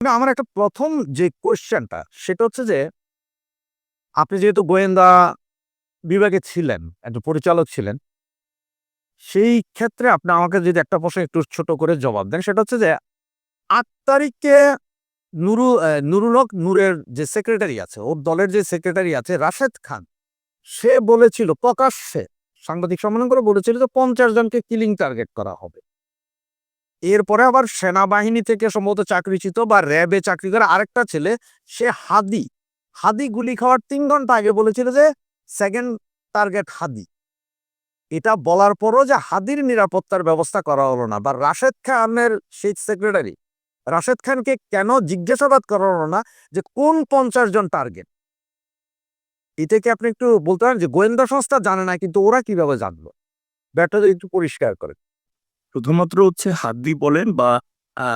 না, আমার একটা ১ম যে কোয়েশ্চেনটা সেটা হচ্ছে যে, আপনি যেহেতু গোয়েন্দা বিভাগে ছিলেন, একজন পরিচালক ছিলেন, সেই ক্ষেত্রে আপনি আমাকে যদি একটা প্রশ্ন একটু ছোট করে জবাব দেন, সেটা হচ্ছে যে ৮ তারিখে নুরুল হক নূরের যে সেক্রেটারি আছে, ওর দলের যে সেক্রেটারি আছে রাশেদ খান, সে বলেছিল প্রকাশ্যে সাংবাদিক সম্মেলন করে বলেছিল যে ৫০ জনকে কিলিং টার্গেট করা হবে। এরপরে আবার সেনাবাহিনী থেকে সম্ভবত চাকরিচ্যুত বা র‍্যাবে চাকরি করে আরেকটা ছেলে, সে হাদী। হাদী গুলি খাওয়ার ৩ ঘন্টা আগে বলেছিল যে সেকেন্ড টার্গেট হাদী। এটা বলার পরও যে হাদীর নিরাপত্তার ব্যবস্থা করা হলো না বা রাশেদ খানের সেই সেক্রেটারি, রাশেদ খানকে কেন জিজ্ঞাসাবাদ করা হলো না যে কোন ৫০ জন টার্গেট? এটা কি আপনি একটু বলতে পারেন যে গোয়েন্দা সংস্থা জানে না কিন্তু ওরা কিভাবে জানলো? ব্যাপারটা যদি একটু পরিষ্কার করেন। শুধুমাত্র হাদ্দি বলেন বা আ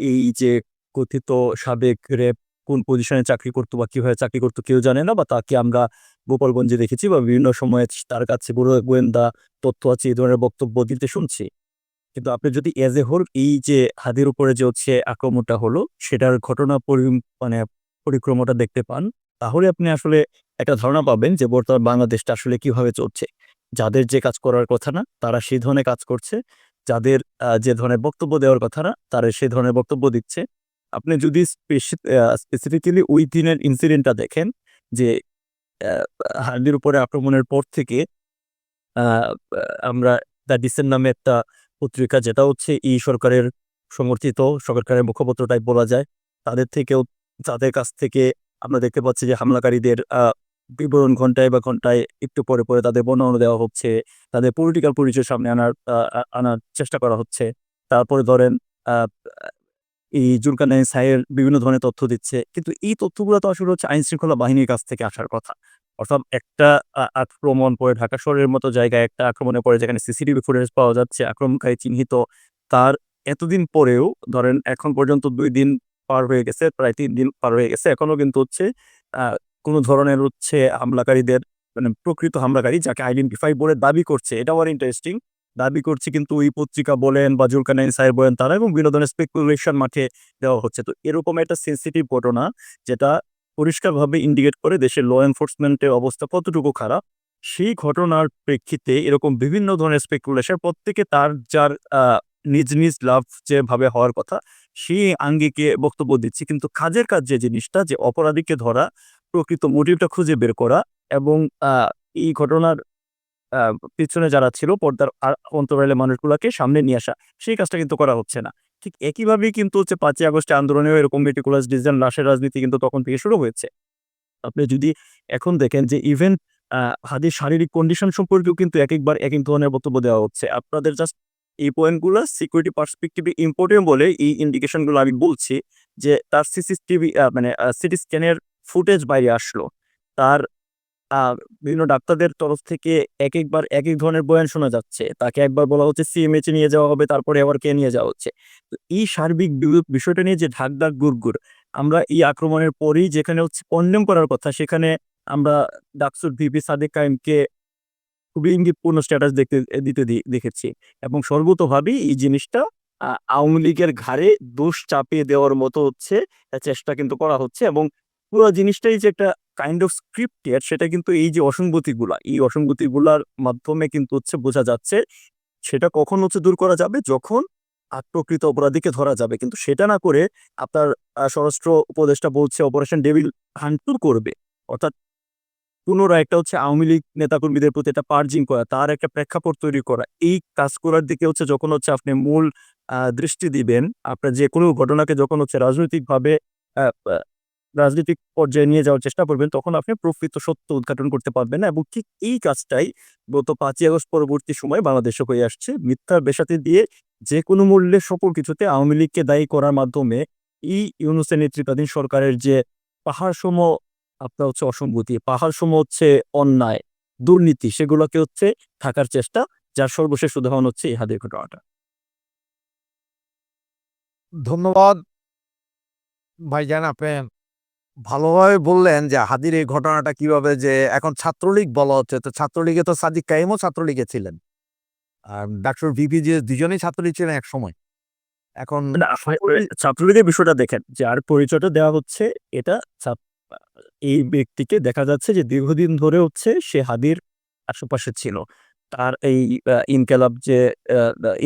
এই যে কথিত সাবেক র‍্যাব কোন পজিশনে চাকরি করতো বা কিভাবে চাকরি করতো কেউ জানে না বা তাকে আমরা গোপালগঞ্জে দেখেছি বা বিভিন্ন সময়ে তার কাছে গোয়েন্দা তথ্য আছে এই ধরনের বক্তব্য দিতে শুনছি। কিন্তু আপনি যদি এজ এ হোল এই যে হাদির উপরে যে আক্রমণটা হলো সেটার ঘটনা মানে পরিক্রমাটা দেখতে পান, তাহলে আপনি আসলে একটা ধারণা পাবেন যে বর্তমান বাংলাদেশটা আসলে কিভাবে চলছে। যাদের যে কাজ করার কথা না তারা সেই ধরনের কাজ করছে। যাদের যে ধরনের বক্তব্য দেওয়ার কথা না তারা সেই ধরনের বক্তব্য দিচ্ছে। আপনি যদি স্পেসিফিক্যালি ওই দিনের ইনসিডেন্টটা দেখেন যে আ হাদির উপরে আক্রমণের পর থেকে আ আ আমরা দ্য ডিসেন্ট নামে একটা পত্রিকা যেটা এই সরকারের সমর্থিত সরকারের মুখপত্র টাইপ বলা যায়। তাদের থেকেও তাদের কাছ থেকে আমরা দেখতে পাচ্ছি যে হামলাকারীদের বিবরণ ঘন্টায় বা ঘন্টায় একটু পরে তাদের বর্ণনা দেওয়া হচ্ছে। তাদের পলিটিক্যাল পরিচয় সামনে আনার চেষ্টা করা হচ্ছে। তারপরে ধরেন আ এই জুলকারনাইন সাইয়ের বিভিন্ন ধরনের তথ্য দিচ্ছে। কিন্তু এই তথ্যগুলা তো আসলে আইনশৃঙ্খলা বাহিনীর কাছ থেকে আসার কথা। অর্থাৎ একটা আক্রমণ পরে ঢাকা শহরের মতো জায়গায় একটা আক্রমণের পরে যেখানে সিসিটিভি ফুটেজ পাওয়া যাচ্ছে, আক্রমণকারী চিহ্নিত। তার এতদিন পরেও ধরেন এখন পর্যন্ত ২ দিন পার হয়ে গেছে, প্রায় ৩ দিন পার হয়ে গেছে। এখনো কিন্তু আ কোন ধরনের হামলাকারীদের মানে প্রকৃত হামলাকারী যাকে আইডেন্টিফাই বলে দাবি করছে, এটাও আবার ইন্টারেস্টিং। দাবি করছে কিন্তু ওই পত্রিকা বলেন বা জুলকারনাইন সাহেব বলেন তারা এবং বিভিন্ন ধরনের স্পেকুলেশন মাঠে দেওয়া হচ্ছে। তো এরকম একটা সেনসিটিভ ঘটনা যেটা পরিষ্কারভাবে ইন্ডিকেট করে দেশের ল এনফোর্সমেন্ট এর অবস্থা কতটুকু খারাপ। সেই ঘটনার প্রেক্ষিতে এরকম বিভিন্ন ধরনের স্পেকুলেশন প্রত্যেকে তার যার নিজ লাভ যেভাবে হওয়ার কথা সেই আঙ্গিকে বক্তব্য দিচ্ছে। কিন্তু কাজের কাজ যে জিনিসটা যে অপরাধীকে ধরা, প্রকৃত মোটিভটা খুঁজে বের করা এবং আ এই ঘটনার আ পিছনে যারা ছিল পর্দার অন্তরালে মানুষগুলাকে সামনে নিয়ে আসা। সেই কাজটা কিন্তু করা হচ্ছে না। ঠিক একইভাবেই কিন্তু ৫ই আগস্টের আন্দোলনেও এরকম মেটিকুলাস ডিসিশন লাশের রাজনীতি কিন্তু তখন থেকে শুরু হয়েছে। আপনি যদি এখন দেখেন যে ইভেন আ হাদীর শারীরিক কন্ডিশন সম্পর্কেও কিন্তু একেকবার একেক ধরনের বক্তব্য দেওয়া হচ্ছে। আপনাদের জাস্ট এই পয়েন্টগুলা সিকিউরিটি পার্সপেক্টিভ এ ইম্পোর্টেন্ট বলে এই ইন্ডিকেশন গুলো আমি বলছি যে তার সিসিটিভি মানে সিটি স্ক্যানের ফুটেজ বাইরে আসলো। তার আ বিভিন্ন ডাক্তারদের তরফ থেকে একেকবার একেক ধরনের বয়ান শোনা যাচ্ছে। তাকে একবার বলা হচ্ছে সিএমএইচ এ নিয়ে যাওয়া হবে, তারপরে আবার কে নিয়ে যাওয়া হচ্ছে। তো এই সার্বিক বিষয়টা নিয়ে যে ঢাক গুড়গুড়, আমরা এই আক্রমণের পরেই যেখানে কনডেম করার কথা, সেখানে আমরা ডাকসুর ভিপি সাদেক কায়েমকে খুবই ইঙ্গিতপূর্ণ স্ট্যাটাস দিতে দেখেছি। এবং সর্বতোভাবেই এই জিনিসটা আওয়ামী লীগের ঘাড়ে দোষ চাপিয়ে দেওয়ার মতো চেষ্টা কিন্তু করা হচ্ছে এবং পুরা জিনিসটাই যে একটা কাইন্ড অফ স্ক্রিপ্টেড সেটা কিন্তু এই যে অসঙ্গতিগুলা, এই অসঙ্গতিগুলার মাধ্যমে কিন্তু বোঝা যাচ্ছে। সেটা কখন দূর করা যাবে? যখন প্রকৃত অপরাধীকে ধরা যাবে। কিন্তু সেটা না করে আপনার স্বরাষ্ট্র উপদেষ্টা বলছে অপারেশন ডেভিল ভাঙচুর করবে। অর্থাৎ পুনরায় একটা আওয়ামী লীগ নেতাকর্মীদের প্রতি একটা পার্জিং করা, তার একটা প্রেক্ষাপট তৈরি করা। এই কাজ করার দিকে যখন আপনি মূল দৃষ্টি দিবেন, আপনার যেকোনো ঘটনাকে যখন রাজনৈতিকভাবে আ আ রাজনৈতিক পর্যায়ে নিয়ে যাওয়ার চেষ্টা করবেন, তখন আপনি প্রকৃত সত্য উদ্ঘাটন করতে পারবেন না এবং ঠিক এই কাজটাই গত ৫ই আগস্ট পরবর্তী সময়ে বাংলাদেশে হয়ে আসছে। মিথ্যার বেসাতি দিয়ে যেকোনো মূল্যে সকল কিছুতে আওয়ামী লীগকে দায়ী করার মাধ্যমে এই ইউনূসের নেতৃত্বাধীন সরকারের যে পাহাড়সম আপনার অসঙ্গতি, পাহাড়সম অন্যায়, দুর্নীতি সেগুলোকে ঢাকার চেষ্টা, যার সর্বশেষ উদাহরণ এই হাদির ঘটনাটা। ধন্যবাদ ভাইজান, আপনি ভালোভাবে বললেন যে হাদির এই ঘটনাটা কিভাবে যে এখন ছাত্রলীগ বলা হচ্ছে। তো ছাত্রলীগে তো সাদিক কাইমও ছাত্রলীগে ছিলেন। আর ডাক্তার ভিপি যে দুজনেই ছাত্রলীগ ছিলেন একসময়। এখন না, ছাত্রলীগের বিষয়টা দেখেন, যার পরিচয়টা দেওয়া হচ্ছে এটা এই ব্যক্তিকে দেখা যাচ্ছে যে দীর্ঘদিন ধরে হচ্ছে সে হাদির আশেপাশে ছিল। তার এই ইনকেলাব যে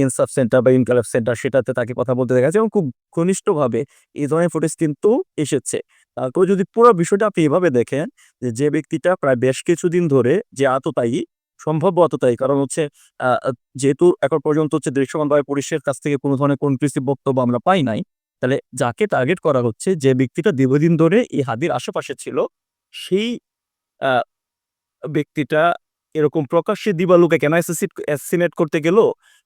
ইনসাফ সেন্টার বা ইনকেলাব সেন্টার সেটাতে তাকে কথা বলতে দেখা যাচ্ছে এবং খুব ঘনিষ্ঠভাবে এই ধরনের ফুটেজ কিন্তু এসেছে। তারপর যদি পুরো বিষয়টা আপনি এভাবে দেখেন যে ব্যক্তিটা প্রায় বেশ কিছুদিন ধরে যে আততায়ী, সম্ভাব্য আততায়ী, কারণ হচ্ছে আ আ যেহেতু এখন পর্যন্ত হচ্ছে দৃশ্যমানভাবে পুলিশের কাছ থেকে কোনো ধরনের কনক্লুসিভ বক্তব্য আমরা পাই নাই। তাহলে যাকে টার্গেট করা হচ্ছে, যে ব্যক্তিটা দীর্ঘদিন ধরে এই হাদির আশেপাশে ছিল, সেই আ ব্যক্তিটা এরকম প্রকাশ্যে দিবালোকে কেন অ্যাসাসিনেট করতে গেল,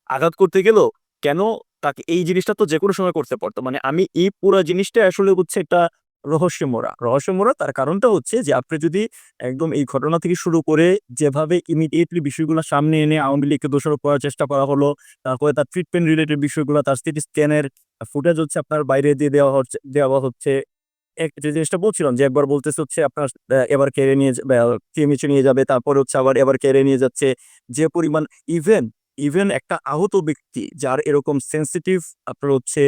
আঘাত করতে গেল, কেন তাকে এই জিনিসটা তো যেকোনো সময় করতে পারত। মানে আমি এই পুরা জিনিসটা আসলে হচ্ছে একটা রহস্যময়। রহস্যময় তার কারণটা হচ্ছে যে আপনি যদি একদম এই ঘটনা থেকে শুরু করে যেভাবে ইমিডিয়েটলি বিষয়গুলো সামনে এনে আওয়ামী লীগকে দোষারোপ করার চেষ্টা করা হলো, তারপরে তার ট্রিটমেন্ট রিলেটেড বিষয়গুলো, তার সিটি স্ক্যানের ফুটেজ হচ্ছে আপনার বাইরে দিয়ে দেওয়া হচ্ছে। যে জিনিসটা বলছিলাম যে একবার বলতেছে হচ্ছে আপনার এবার কেড়ে নিয়ে TMH নিয়ে যাবে। তারপরে হচ্ছে আবার এবার কেড়ে নিয়ে যাচ্ছে। যে পরিমাণ ইভেন, ইভেন একটা আহত ব্যক্তি যার এরকম সেনসিটিভ আপনার হচ্ছে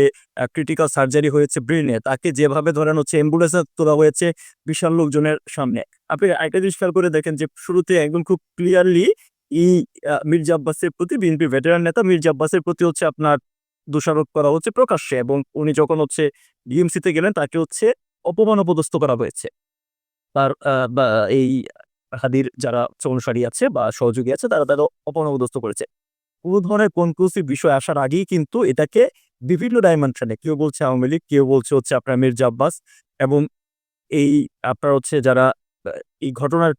ক্রিটিক্যাল সার্জারি হয়েছে ব্রেইনে, তাকে যেভাবে ধরেন হচ্ছে অ্যাম্বুলেন্সে তোলা হয়েছে বিশাল লোকজনের সামনে। আপনি আরেকটা জিনিস খেয়াল করে দেখেন যে শুরুতে একদম খুব ক্লিয়ারলি এই মির্জা আব্বাসের প্রতি, বিএনপি ভেটেরান নেতা মির্জা আব্বাসের প্রতি হচ্ছে আপনার দোষারোপ করা হচ্ছে প্রকাশ্যে, এবং উনি যখন হচ্ছে ডিএমসিতে গেলেন তাকে হচ্ছে অপমান অপদস্থ করা হয়েছে। তার বা এই হাদির যারা অনুসারী আছে বা সহযোগী আছে তারা তাদের অপমান অপদস্থ করেছে। কোন ধরনের কনক্লুসিভ বিষয় আসার আগেই কিন্তু এটাকে বিভিন্ন ডাইমেনশনে কেউ বলছে আওয়ামী লীগ, কেউ বলছে হচ্ছে আপনার মির্জা আব্বাস, এবং এই আপনার হচ্ছে যারা আ এই ঘটনার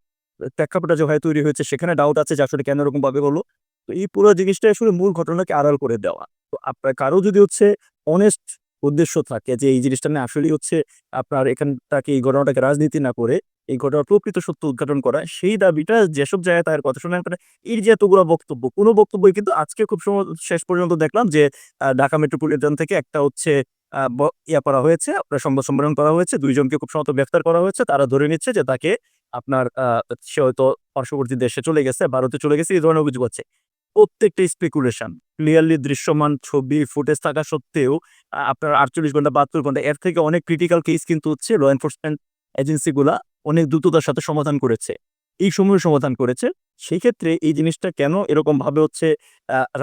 প্রেক্ষাপটটা যেভাবে তৈরি হয়েছে সেখানে ডাউট আছে যে আসলে কেন এরকমভাবে হলো। তো এই পুরো জিনিসটা আসলে মূল ঘটনাকে আড়াল করে দেওয়া। তো আপনার কারো যদি হচ্ছে অনেস্ট উদ্দেশ্য থাকে যে এই জিনিসটা নিয়ে আসলেই হচ্ছে আপনার এখানটাকে, এই ঘটনাটাকে রাজনীতি না করে এই ঘটনার প্রকৃত সত্য উদ্ঘাটন করা, সেই দাবিটা যেসব জায়গায় তার কথা শুনে আপনার এর যে এতগুলা বক্তব্য, কোন বক্তব্যই কিন্তু আজকে খুব শেষ পর্যন্ত দেখলাম যে ঢাকা মেট্রোপলিটন থেকে একটা হচ্ছে আ ব ইয়া করা হয়েছে, আপনার সংবাদ সম্মেলন করা হয়েছে। ২ জনকে খুব সম্ভবত গ্রেফতার করা হয়েছে। তারা ধরে নিচ্ছে যে তাকে আপনার সে হয়তো পার্শ্ববর্তী দেশে চলে গেছে, ভারতে চলে গেছে, এই ধরনের অভিযোগ হচ্ছে। প্রত্যেকটা স্পেকুলেশন, ক্লিয়ারলি দৃশ্যমান ছবি, ফুটেজ থাকা সত্ত্বেও আপনার ৪৮ ঘন্টা, ৭২ ঘন্টা, এর থেকে অনেক ক্রিটিক্যাল কেস কিন্তু হচ্ছে ল এনফোর্সমেন্ট এজেন্সি গুলা অনেক দ্রুততার সাথে সমাধান করেছে। এই সময়ে সমাধান করেছে। সেই ক্ষেত্রে এই জিনিসটা কেন এরকমভাবে হচ্ছে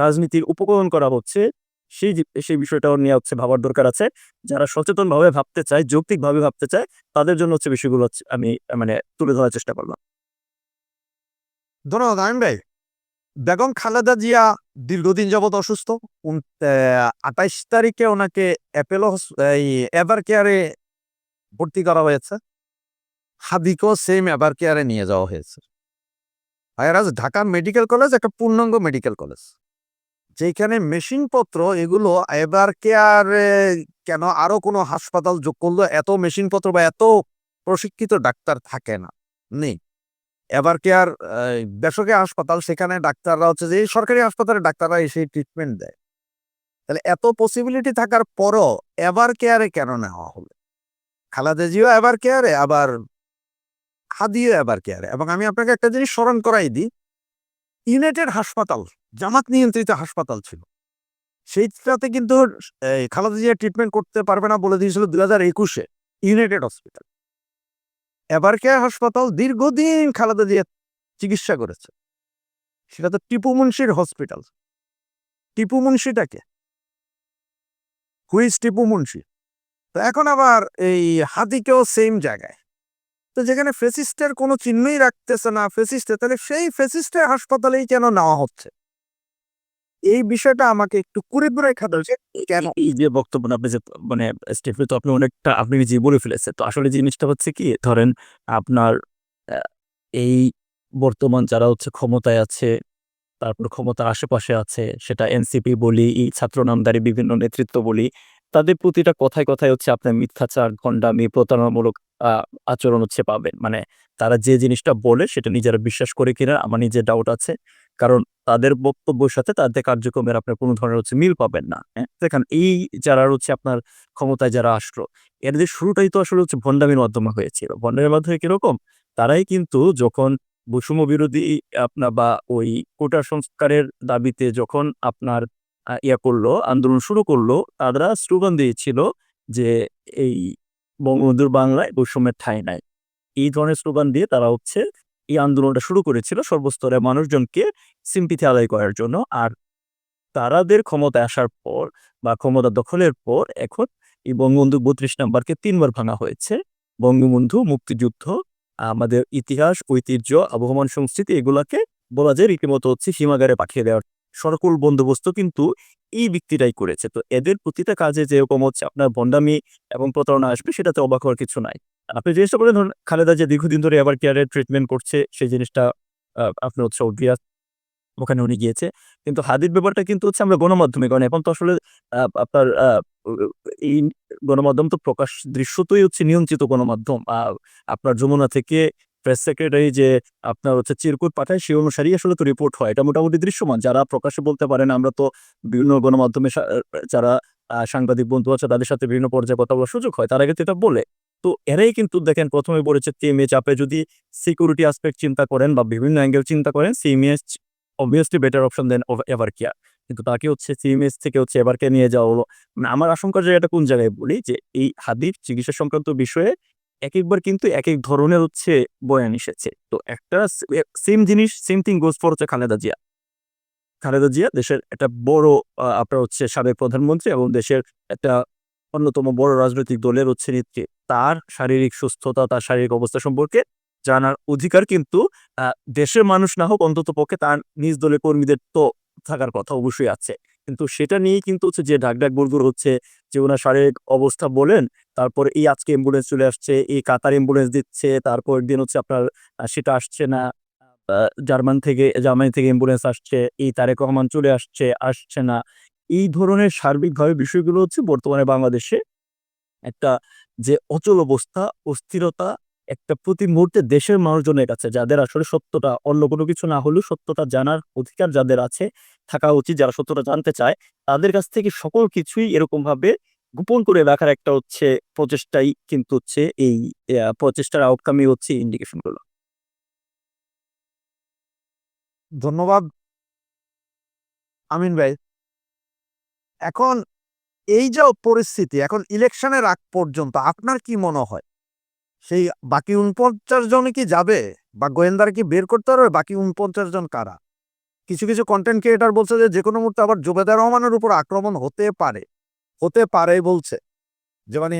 রাজনীতির উপকরণ করা হচ্ছে, সেই বিষয়টাও নিয়ে হচ্ছে ভাবার দরকার আছে। যারা সচেতনভাবে ভাবতে চায়, যৌক্তিকভাবে ভাবতে চায়, তাদের জন্য হচ্ছে বিষয়গুলো হচ্ছে আমি মানে তুলে ধরার চেষ্টা করলাম। ধন্যবাদ আমিন ভাই। বেগম খালেদা জিয়া দীর্ঘদিন যাবৎ অসুস্থ। ২৮ তারিখে ওনাকে অ্যাপোলো এই এভার কেয়ারে ভর্তি করা হয়েছে। হাদিকেও সেম এভার কেয়ারে নিয়ে যাওয়া হয়েছে। ভাইরাস ঢাকা মেডিকেল কলেজ একটা পূর্ণাঙ্গ মেডিকেল কলেজ। যেখানে মেশিনপত্র এগুলো এভার কেয়ারে কেন আরো কোনো হাসপাতাল যোগ করলো, এত মেশিনপত্র বা এত প্রশিক্ষিত ডাক্তার থাকে না, নেই। এভার কেয়ার বেসরকারি হাসপাতাল, সেখানে ডাক্তাররা হচ্ছে যে এই সরকারি হাসপাতালে ডাক্তাররা এসে ট্রিটমেন্ট দেয়। তাহলে এত পসিবিলিটি থাকার পরও এভার কেয়ারে কেন নেওয়া হলো? খালেদা জিয়াও এভার কেয়ারে, আবার হাদিও এভার কেয়ারে। এবং আমি আপনাকে একটা জিনিস স্মরণ করাই দিই, ইউনাইটেড হাসপাতাল জামাত নিয়ন্ত্রিত হাসপাতাল ছিল। সেইটাতে কিন্তু খালেদা জিয়া ট্রিটমেন্ট করতে পারবে না বলে দিয়েছিল ২০২১-এ ইউনাইটেড হসপিটাল। এভার কেয়ার হাসপাতাল দীর্ঘদিন খালেদা জিয়া চিকিৎসা করেছে। সেটা তো টিপু মুনশির হসপিটাল। টিপু মুনশিটাকে, হুইজ টিপু মুনশি? তো এখন আবার এই হাদিকেও সেম জায়গায়। তো যেখানে ফেসিস্টের কোনো চিহ্নই রাখতেছে না ফেসিস্টে, তাহলে সেই ফেসিস্টের হাসপাতালেই কেন নেওয়া হচ্ছে? এই বিষয়টা আমাকে একটু কুড়ে খাটাচ্ছে কেন? এই যে বক্তব্য আপনি যে মানে স্টেটমেন্ট তো আপনি অনেকটা আপনি নিজেই বলে ফেলেছেন। তো আসলে জিনিসটা হচ্ছে কি, ধরেন আপনার আ এই বর্তমান যারা হচ্ছে ক্ষমতায় আছে, তারপর ক্ষমতার আশেপাশে আছে, সেটা এনসিপি বলি, এই ছাত্র নামধারী বিভিন্ন নেতৃত্ব বলি, তাদের প্রতিটা কথায়, কথায় হচ্ছে আপনার মিথ্যাচার, ভণ্ডামি, প্রতারণামূলক আ আচরণ হচ্ছে পাবেন। মানে তারা যে জিনিসটা বলে সেটা নিজেরা বিশ্বাস করে কিনা আমার নিজের ডাউট আছে। কারণ তাদের বক্তব্যের সাথে তাদের কার্যক্রমের আপনার কোন ধরনের হচ্ছে মিল পাবেন না। হ্যাঁ? দেখেন এই যারা হচ্ছে আপনার ক্ষমতায় যারা আসলো, এদের শুরুটাই তো আসলে হচ্ছে ভণ্ডামির মাধ্যমে হয়েছিল। ভণ্ডামির মাধ্যমে কিরকম? তারাই কিন্তু যখন বৈষম্য বিরোধী আপনার বা ওই কোটা সংস্কারের দাবিতে যখন আপনার করলো, আন্দোলন শুরু করলো, তারা স্লোগান দিয়েছিল যে এই বঙ্গবন্ধুর বাংলায় বৈষম্যের ঠাঁই নাই। এই ধরনের স্লোগান দিয়ে তারা হচ্ছে এই আন্দোলনটা শুরু করেছিল সর্বস্তরের মানুষজনকে সিম্পিথি আদায় করার জন্য। আর তারাদের ক্ষমতায় আসার পর বা ক্ষমতা দখলের পর এখন এই বঙ্গবন্ধু ৩২ নাম্বারকে ৩ বার ভাঙা হয়েছে। বঙ্গবন্ধু, মুক্তিযুদ্ধ, আমাদের ইতিহাস, ঐতিহ্য, আবহমান সংস্কৃতি এগুলাকে বলা যায় রীতিমতো হচ্ছে হিমাগারে পাঠিয়ে দেওয়ার সরকুল বন্দোবস্ত কিন্তু এই ব্যক্তিটাই করেছে। তো এদের প্রতিটা কাজে যেরকম হচ্ছে আপনার ভণ্ডামি এবং প্রতারণা আসবে সেটাতে অবাক হওয়ার কিছু নাই। আপনি জিনিসটা বললেন ধরুন খালেদা জিয়া দীর্ঘদিন ধরে এভার কেয়ারের ট্রিটমেন্ট করছে সেই জিনিসটা আপনার হচ্ছে obvious ওখানে উনি গিয়েছে। কিন্তু হাদির ব্যাপারটা কিন্তু হচ্ছে আমরা গণমাধ্যমে কারণ এখন তো আসলে আপনার উ উ এই গণমাধ্যম তো প্রকাশ দৃশ্যতই হচ্ছে নিয়ন্ত্রিত গণমাধ্যম। আপনার যমুনা থেকে প্রেস সেক্রেটারি যে আপনার হচ্ছে চিরকুট পাঠায় সে অনুসারেই আসলে তো রিপোর্ট হয়। এটা মোটামুটি দৃশ্যমান। যারা প্রকাশ্যে বলতে পারে না আমরা তো বিভিন্ন গণমাধ্যমে যারা সাংবাদিক বন্ধু আছে তাদের সাথে বিভিন্ন পর্যায়ে কথা বলার সুযোগ হয়। তারা কিন্তু এটা বলে। তো এরাই কিন্তু দেখেন ১ম এ বলেছে TMH আপনি যদি সিকিউরিটি অ্যাসপেক্ট চিন্তা করেন বা বিভিন্ন অ্যাঙ্গেল চিন্তা করেন CMH obviously বেটার অপশন দেন এভারকেয়ার। কিন্তু তাকে হচ্ছে সিএমএস থেকে হচ্ছে এভারকেয়ার নিয়ে যাওয়া হলো। মানে আমার আশঙ্কার জায়গাটা কোন জায়গায় বলি যে এই হাদির চিকিৎসা সংক্রান্ত বিষয়ে একেকবার কিন্তু একেক ধরনের হচ্ছে বয়ান এসেছে। তো একটা সেম জিনিস সেম থিং গোস ফর হচ্ছে খালেদা জিয়া। খালেদা জিয়া দেশের একটা বড় আপনার হচ্ছে সাবেক প্রধানমন্ত্রী এবং দেশের একটা অন্যতম বড় রাজনৈতিক দলের হচ্ছে নেত্রী। তার শারীরিক সুস্থতা, তার শারীরিক অবস্থা সম্পর্কে জানার অধিকার কিন্তু আ দেশের মানুষ না হোক অন্ততপক্ষে তার নিজ দলের কর্মীদের তো থাকার কথা অবশ্যই আছে। কিন্তু সেটা নিয়েই কিন্তু হচ্ছে যে ঢাক বলগুলো হচ্ছে যে উনার শারীরিক অবস্থা বলেন, তারপরে এই আজকে অ্যাম্বুলেন্স চলে আসছে, এই কাতার অ্যাম্বুলেন্স দিচ্ছে, তারপরের দিন হচ্ছে আপনার সেটা আসছে না। আ জার্মানি থেকে অ্যাম্বুলেন্স আসছে, এই তারেক রহমান চলে আসছে, আসছে না। এই ধরনের সার্বিকভাবে বিষয়গুলো হচ্ছে বর্তমানে বাংলাদেশে একটা যে অচল অবস্থা, অস্থিরতা একটা প্রতি মুহূর্তে দেশের মানুষজনের কাছে যাদের আসলে সত্যটা অন্য কোনো কিছু না হলেও সত্যটা জানার অধিকার যাদের আছে, থাকা উচিত যারা সত্যটা জানতে চায়, তাদের কাছ থেকে সকল কিছুই এরকমভাবে গোপন করে রাখার একটা হচ্ছে প্রচেষ্টাই কিন্তু হচ্ছে এই প্রচেষ্টার আউটকামই হচ্ছে এই ইন্ডিকেশন গুলো। ধন্যবাদ আমিন ভাই। এখন এই যে পরিস্থিতি এখন ইলেকশনের আগ পর্যন্ত আপনার কি মনে হয়? সেই বাকি ৪৯ জনই কি যাবে? বা গোয়েন্দারা কি বের করতে পারবে বাকি ৪৯ জন কারা? কিছু কনটেন্ট ক্রিয়েটর বলছে যে যেকোনো মুহূর্তে আবার জুবেদা রহমানের উপর আক্রমণ হতে পারে। হতে পারে বলছে। যে মানে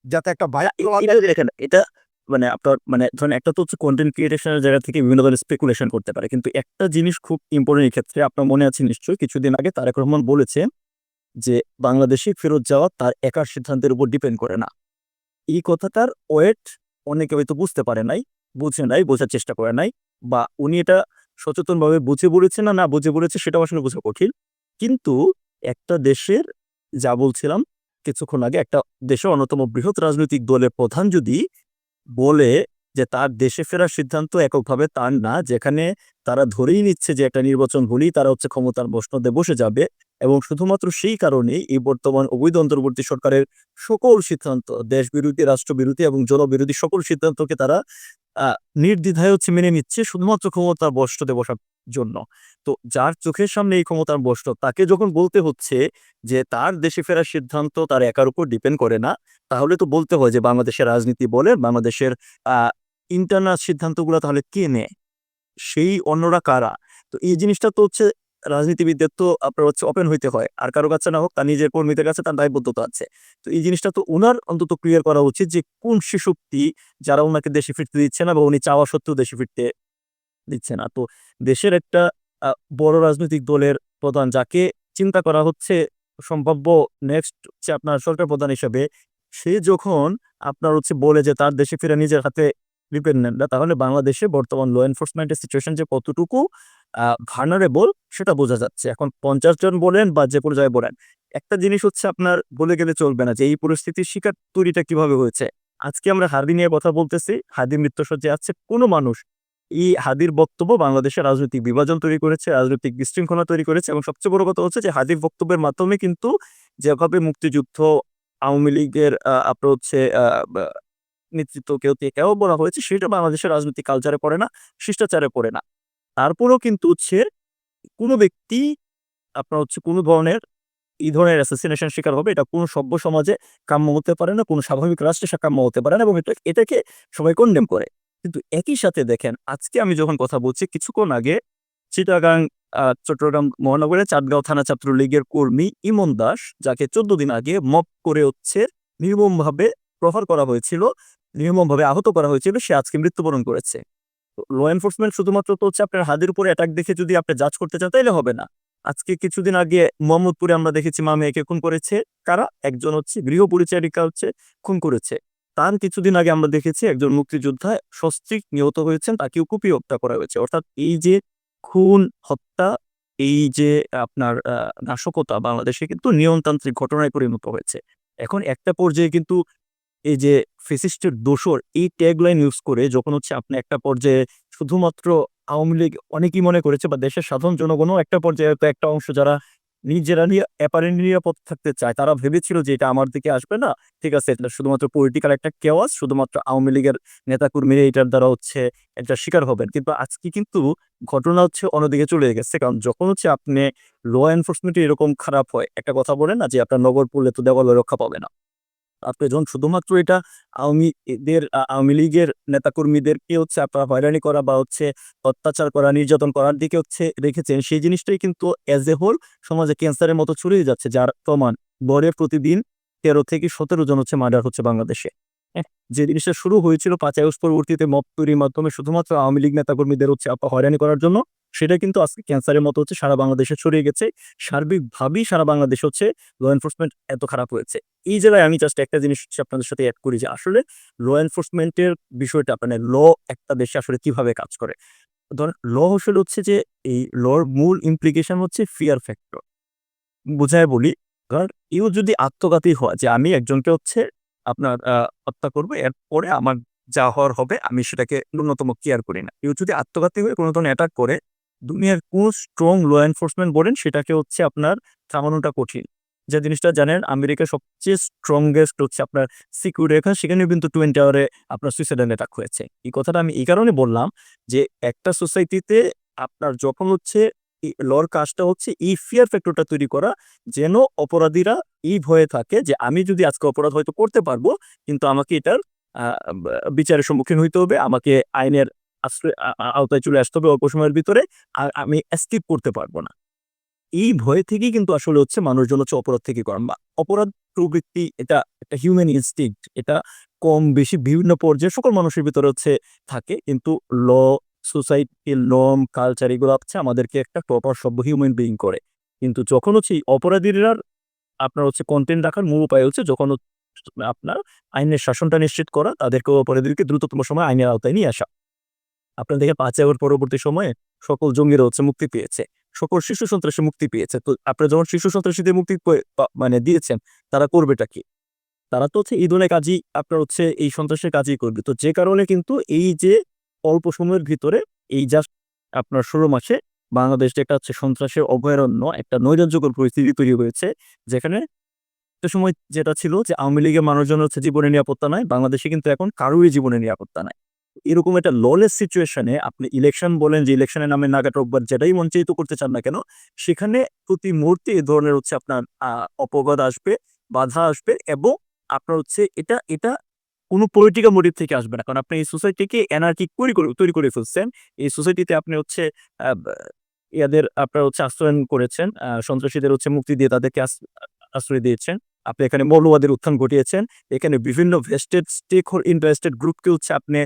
যাতে একটা না, এটা যদি দেখেন এটা মানে আপনার মানে ধরেন একটা তো হচ্ছে কনটেন্ট ক্রিয়েশন এর জায়গা থেকে বিভিন্ন ধরনের স্পেকুলেশন করতে পারে। কিন্তু একটা জিনিস খুব ইম্পোর্টেন্ট এই ক্ষেত্রে আপনার মনে আছে নিশ্চয়ই কিছুদিন আগে তারেক রহমান বলেছে যে বাংলাদেশে ফেরত যাওয়া তার একার সিদ্ধান্তের উপর ডিপেন্ড করে না। এই কথাটার ওয়েট অনেকে হয়তো বুঝতে পারে নাই, বুঝে নাই, বোঝার চেষ্টা করে নাই বা উনি এটা সচেতনভাবে বুঝে বলেছে না বুঝে বলেছে সেটাও আসলে বোঝা কঠিন। কিন্তু একটা দেশের যা বলছিলাম কিছুক্ষণ আগে একটা দেশের অন্যতম বৃহৎ রাজনৈতিক দলের প্রধান যদি বলে যে তার দেশে ফেরার সিদ্ধান্ত এককভাবে তার না, যেখানে তারা ধরেই নিচ্ছে যে একটা নির্বাচন হলেই তারা হচ্ছে ক্ষমতার মসনদে বসে যাবে এবং শুধুমাত্র সেই কারণেই এই বর্তমান অবৈধ অন্তর্বর্তী সরকারের সকল সিদ্ধান্ত দেশবিরোধী, রাষ্ট্রবিরোধী এবং জনবিরোধী সকল সিদ্ধান্তকে তারা আ নির্দ্বিধায় হচ্ছে মেনে নিচ্ছে শুধুমাত্র ক্ষমতার বসতে বসার জন্য। তো যার চোখের সামনে এই ক্ষমতার বসত তাকে যখন বলতে হচ্ছে যে তার দেশে ফেরার সিদ্ধান্ত তার একার উপর ডিপেন্ড করে না, তাহলে তো বলতে হয় যে বাংলাদেশের রাজনীতি বলেন, বাংলাদেশের আ ইন্টারনাল সিদ্ধান্তগুলা তাহলে কে নেয়? সেই অন্যরা কারা? তো এই জিনিসটা তো হচ্ছে রাজনীতিবিদদের তো আপনার হচ্ছে ওপেন হইতে হয়। আর কারো কাছে না হোক তার নিজের কর্মীদের কাছে তার দায়বদ্ধতা আছে। তো এই জিনিসটা তো উনার অন্তত ক্লিয়ার করা উচিত যে কোন সে শক্তি যারা উনাকে দেশে ফিরতে দিচ্ছে না বা উনি চাওয়া সত্ত্বেও দেশে ফিরতে দিচ্ছে না। তো দেশের একটা আ বড় রাজনৈতিক দলের প্রধান যাকে চিন্তা করা হচ্ছে সম্ভাব্য নেক্সট হচ্ছে আপনার সরকার প্রধান হিসেবে, সে যখন আপনার হচ্ছে বলে যে তার দেশে ফিরে নিজের হাতে ডিপেন্ডেন্ট না, তাহলে বাংলাদেশে বর্তমান ল এনফোর্সমেন্ট এর সিচুয়েশন যে কতটুকু ভালনারেবল সেটা বোঝা যাচ্ছে। এখন ৫০ জন বলেন বা যে কোনো জায়গায় বলেন, একটা জিনিস হচ্ছে আপনার বলে গেলে চলবে না যে এই পরিস্থিতির শিকার তৈরিটা কিভাবে হয়েছে। আজকে আমরা হাদি নিয়ে কথা বলতেছি, হাদি মৃত্যুশয্যায় আছে। কোন মানুষ এই হাদির বক্তব্য বাংলাদেশে রাজনৈতিক বিভাজন তৈরি করেছে, রাজনৈতিক বিশৃঙ্খলা তৈরি করেছে এবং সবচেয়ে বড় কথা হচ্ছে যে হাদির বক্তব্যের মাধ্যমে কিন্তু যেভাবে মুক্তিযুদ্ধ, আওয়ামী লীগের আপনার হচ্ছে বা নেতৃত্বকেও টেকাও বলা হয়েছে সেটা বাংলাদেশের রাজনৈতিক কালচারে পড়ে না, শিষ্টাচারে পড়ে না। তারপরেও কিন্তু হচ্ছে কোন ব্যক্তি আপনার হচ্ছে কোনো ধরনের এই ধরনের অ্যাসাসিনেশন শিকার হবে, এটা কোনো সভ্য সমাজে কাম্য হতে পারে না, কোনো স্বাভাবিক রাষ্ট্রে কাম্য হতে পারে না এবং এটাকে সবাই কনডেম করে। কিন্তু একই সাথে দেখেন আজকে আমি যখন কথা বলছি কিছুক্ষণ আগে চিটাগাং চট্টগ্রাম মহানগরের চাটগাঁও থানা ছাত্রলীগের কর্মী ইমন দাস, যাকে ১৪ দিন আগে মব করে হচ্ছে নির্মমভাবে প্রহার করা হয়েছিল, নির্মমভাবে আহত করা হয়েছিল, সে আজকে মৃত্যুবরণ করেছে। ল এনফোর্সমেন্ট শুধুমাত্র তো হচ্ছে আপনার হাতের উপরে অ্যাটাক দেখে যদি আপনি জাজ করতে চান তাইলে হবে না। আজকে কিছুদিন আগে মোহাম্মদপুরে আমরা দেখেছি মা মেয়েকে খুন করেছে কারা? একজন হচ্ছে গৃহ পরিচারিকা হচ্ছে খুন করেছে। তার কিছুদিন আগে আমরা দেখেছি একজন মুক্তিযোদ্ধা সস্ত্রীক নিহত হয়েছেন, তাকেও কুপিয়ে হত্যা করা হয়েছে। অর্থাৎ এই যে খুন, হত্যা, এই যে আপনার নাশকতা বাংলাদেশে কিন্তু নিয়মতান্ত্রিক ঘটনায় পরিণত হয়েছে। এখন একটা পর্যায়ে কিন্তু এই যে ফ্যাসিস্টের দোসর এই ট্যাগলাইন ইউজ করে যখন হচ্ছে আপনি একটা পর্যায়ে শুধুমাত্র আওয়ামী লীগ অনেকেই মনে করেছে বা দেশের সাধারণ জনগণও একটা পর্যায়ে হয়তো একটা অংশ যারা নিজেরা অ্যাপারেন্টলি নিরাপদ থাকতে চায় তারা ভেবেছিল যে এটা আমার দিকে আসবে না, ঠিক আছে এটা শুধুমাত্র পলিটিক্যাল একটা কেওয়াস, শুধুমাত্র আওয়ামী লীগের নেতাকর্মীরা এটার দ্বারা হচ্ছে একটা শিকার হবেন। কিন্তু আজকে কিন্তু ঘটনা হচ্ছে অন্যদিকে চলে গেছে, কারণ যখন হচ্ছে আপনি ল এনফোর্সমেন্ট এরকম খারাপ হয়, একটা কথা বলেন না যে আপনার নগর পড়লে তো দেওয়ালে রক্ষা পাবে না। আপনি যখন শুধুমাত্র এটা আওয়ামী লীগের নেতাকর্মীদেরকে হচ্ছে আপনার হয়রানি করা বা হচ্ছে অত্যাচার করা, নির্যাতন করার দিকে হচ্ছে রেখেছেন, সেই জিনিসটাই কিন্তু অ্যাজ এ হোল সমাজে ক্যান্সারের মতো ছড়িয়ে যাচ্ছে, যার প্রমাণ গড়ে প্রতিদিন ১৩ থেকে ১৭ জন হচ্ছে মার্ডার হচ্ছে বাংলাদেশে। হ্যাঁ, যে জিনিসটা শুরু হয়েছিল ৫ আগস্ট পরবর্তীতে মব তৈরির মাধ্যমে শুধুমাত্র আওয়ামী লীগ নেতাকর্মীদের হচ্ছে হয়রানি করার জন্য, সেটা কিন্তু আজকে ক্যান্সারের মতো হচ্ছে সারা বাংলাদেশে ছড়িয়ে গেছে। সার্বিকভাবেই সারা বাংলাদেশ হচ্ছে ল এনফোর্সমেন্ট এত খারাপ হয়েছে। এই জায়গায় আমি জাস্ট একটা জিনিস হচ্ছে আপনাদের সাথে এড করি যে আসলে ল এনফোর্সমেন্টের বিষয়টা মানে ল একটা দেশে আসলে কিভাবে কাজ করে। ধরেন ল আসলে হচ্ছে যে এই লর মূল ইমপ্লিকেশন হচ্ছে ফিয়ার ফ্যাক্টর। বুঝায় বলি, ধর কেউ যদি আত্মঘাতী হয় যে আমি একজনকে হচ্ছে আপনার হত্যা করবো, এরপরে আমার যা হওয়ার হবে আমি সেটাকে ন্যূনতম কেয়ার করি না। কেউ যদি আত্মঘাতী হয়ে কোনো ধরনের অ্যাটাক করে, দুনিয়ার কোন স্ট্রং ল এনফোর্সমেন্ট বলেন সেটাকে হচ্ছে আপনার থামানোটা কঠিন। যে জিনিসটা জানেন আমেরিকার সবচেয়ে স্ট্রংগেস্ট হচ্ছে আপনার সিকিউর রেখা, সেখানেও কিন্তু 20 আওয়ারে আপনার সুইসাইডাল অ্যাটাক হয়েছে। এই কথাটা আমি এই কারণে বললাম যে একটা সোসাইটিতে আপনার যখন হচ্ছে লর কাজটা হচ্ছে এই ফিয়ার ফ্যাক্টরটা তৈরি করা, যেন অপরাধীরা এই ভয়ে থাকে যে আমি যদি আজকে অপরাধ হয়তো করতে পারবো, কিন্তু আমাকে এটার বিচারের সম্মুখীন হইতে হবে, আমাকে আইনের আওতায় চলে আসতে হবে অল্প সময়ের ভিতরে, আর আমি এস্কেপ করতে পারবো না। এই ভয় থেকেই কিন্তু আসলে হচ্ছে মানুষজন হচ্ছে অপরাধ থেকে করেন বা অপরাধ প্রবৃত্তি, এটা একটা হিউম্যান ইনস্টিংক্ট, এটা কম বেশি বিভিন্ন পর্যায়ে সকল মানুষের ভিতরে হচ্ছে থাকে। কিন্তু ল, সোসাইটির নর্ম, কালচার এগুলো হচ্ছে আমাদেরকে একটা প্রপার সভ্য হিউম্যান বিইং করে। কিন্তু যখন হচ্ছে এই অপরাধীরা আপনার হচ্ছে কন্টেন্ট রাখার মূল উপায় হচ্ছে যখন আপনার আইনের শাসনটা নিশ্চিত করা, তাদেরকে অপরাধীদেরকে দ্রুততম সময়ে আইনের আওতায় নিয়ে আসা। আপনার দেখে ৫ আগস্ট পরবর্তী সময়ে সকল জঙ্গিরা হচ্ছে মুক্তি পেয়েছে। সকল শিশু সন্ত্রাসী মুক্তি পেয়েছে। তো আপনারা যখন শিশু সন্ত্রাসীদের মুক্তি মানে দিয়েছেন, তারা করবেটা কি? তারা তো হচ্ছে এই ধরনের কাজই আপনার হচ্ছে এই সন্ত্রাসের কাজই করবে। তো যে কারণে কিন্তু এই যে অল্প সময়ের ভিতরে এই জাস্ট আপনার ১৬ মাসে বাংলাদেশ যে একটা হচ্ছে সন্ত্রাসের অভয়ারণ্য, একটা নৈরাজ্যকর পরিস্থিতি তৈরি হয়েছে। যেখানে একটা সময় যেটা ছিল যে আওয়ামী লীগের মানুষজন হচ্ছে জীবনের নিরাপত্তা নাই। বাংলাদেশে কিন্তু এখন কারোরই জীবনের নিরাপত্তা নাই। এরকম একটা ললেস সিচুয়েশন এ আপনি ইলেকশন বলেন যে ইলেকশনের নামে নাগাড় যেটাই মঞ্চায়িত করতে চান না কেন, সেখানে প্রতি মুহূর্তে এ ধরনের হচ্ছে আপনার অপবাদ আসবে, বাধা আসবে এবং আপনার হচ্ছে এটা কোনো পলিটিক্যাল মোটিভ থেকে আসবে না। কারণ আপনি এই সোসাইটিকে এনার্কিক তৈরি করে ফেলছেন। এই সোসাইটিতে আপনি হচ্ছে আ বা ইয়াদের আপনার হচ্ছে আশ্রয়ন করেছেন। সন্ত্রাসীদের হচ্ছে মুক্তি দিয়ে তাদেরকে আশ্রয় দিয়েছেন। আপনি এখানে মৌলবাদের উত্থান ঘটিয়েছেন। এখানে বিভিন্ন ভেস্টেড ইন্টারেস্টেড গ্রুপকে হচ্ছে আপনি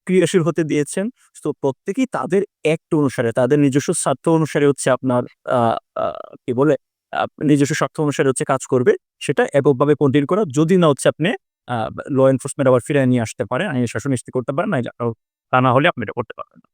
ক্রিয়াশীল হতে দিয়েছেন। তো প্রত্যেকেই তাদের অ্যাক্ট অনুসারে, তাদের নিজস্ব স্বার্থ অনুসারে হচ্ছে আপনার আ আ কি বলে? নিজস্ব স্বার্থ অনুসারে হচ্ছে কাজ করবে। সেটা এককভাবে কন্টিনিউ করা। যদি না হচ্ছে আপনি ল এনফোর্সমেন্ট আবার ফিরায় নিয়ে আসতে পারেন, আইনের শাসন নিশ্চিত করতে পারেন, তা না হলে আপনি এটা করতে পারবেন না।